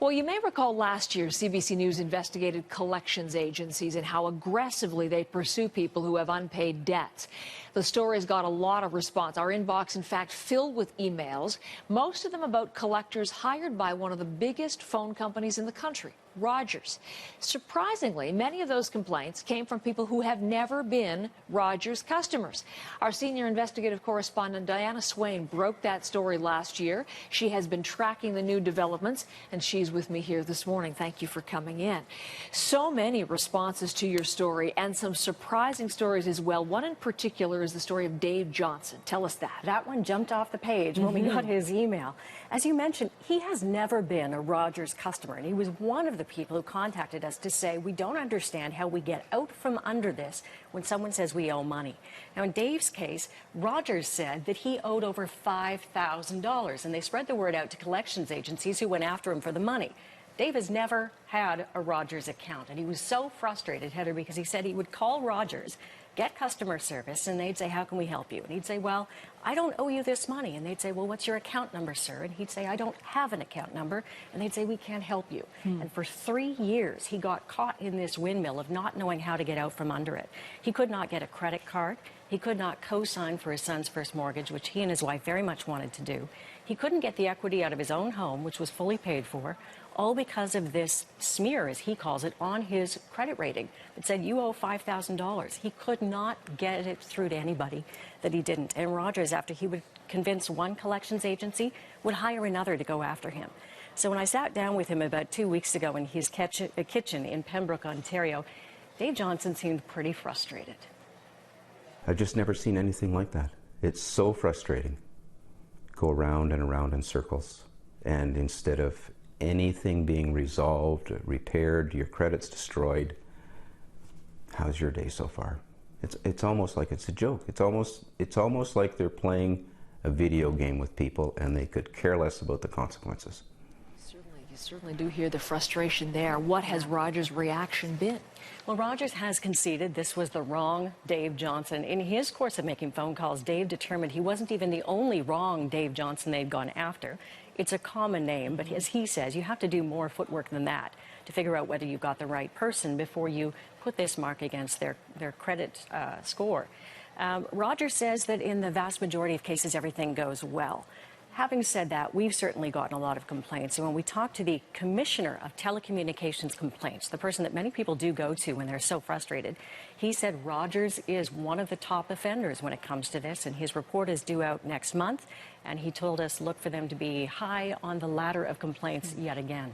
Well, you may recall last year, CBC News investigated collections agencies and how aggressively they pursue people who have unpaid debts. The story's got a lot of response. Our inbox, in fact, filled with emails, most of them about collectors hired by one of the biggest phone companies in the country, Rogers. Surprisingly, many of those complaints came from people who have never been Rogers customers. Our senior investigative correspondent, Diana Swain, broke that story last year. She has been tracking the new developments, and she's with me here this morning. Thank you for coming in. So many responses to your story, and some surprising stories as well. One in particular is the story of Dave Johnson. Tell us that. That one jumped off the page when we got his email. As you mentioned, he has never been a Rogers customer, and he was one of the people who contacted us to say, we don't understand how we get out from under this when someone says we owe money. Now, in Dave's case, Rogers said that he owed over $5,000, and they spread the word out to collections agencies who went after him for the money. Dave has never had a Rogers account, and he was so frustrated, Heather, because he said he would call Rogers, get customer service, and they'd say, how can we help you? And he'd say, well, I don't owe you this money. And they'd say, well, what's your account number, sir? And he'd say, I don't have an account number. And they'd say, we can't help you. And for 3 years, he got caught in this windmill of not knowing how to get out from under it. He could not get a credit card. He could not co-sign for his son's first mortgage, which he and his wife very much wanted to do. He couldn't get the equity out of his own home, which was fully paid for, all because of this smear, as he calls it, on his credit rating. It said, you owe $5,000. He could not get it through to anybody that he didn't. And Rogers, after he would convince one collections agency, would hire another to go after him. So when I sat down with him about 2 weeks ago in his kitchen in Pembroke, Ontario, Dave Johnson seemed pretty frustrated. I've just never seen anything like that. It's so frustrating. Go around and around in circles, and instead of anything being resolved, repaired, your credit's destroyed. How's your day so far? It's almost like it's a joke. It's almost like they're playing a video game with people and they could care less about the consequences. You certainly do hear the frustration there. What has Rogers' reaction been? Well, Rogers has conceded this was the wrong Dave Johnson. In his course of making phone calls, Dave determined he wasn't even the only wrong Dave Johnson they'd gone after. It's a common name, but as he says, you have to do more footwork than that to figure out whether you got the right person before you put this mark against their credit score. Rogers says that in the vast majority of cases, everything goes well. Having said that, we've certainly gotten a lot of complaints. And when we talk to the Commissioner of Telecommunications Complaints, the person that many people do go to when they're so frustrated, he said Rogers is one of the top offenders when it comes to this. And his report is due out next month. And he told us look for them to be high on the ladder of complaints yet again.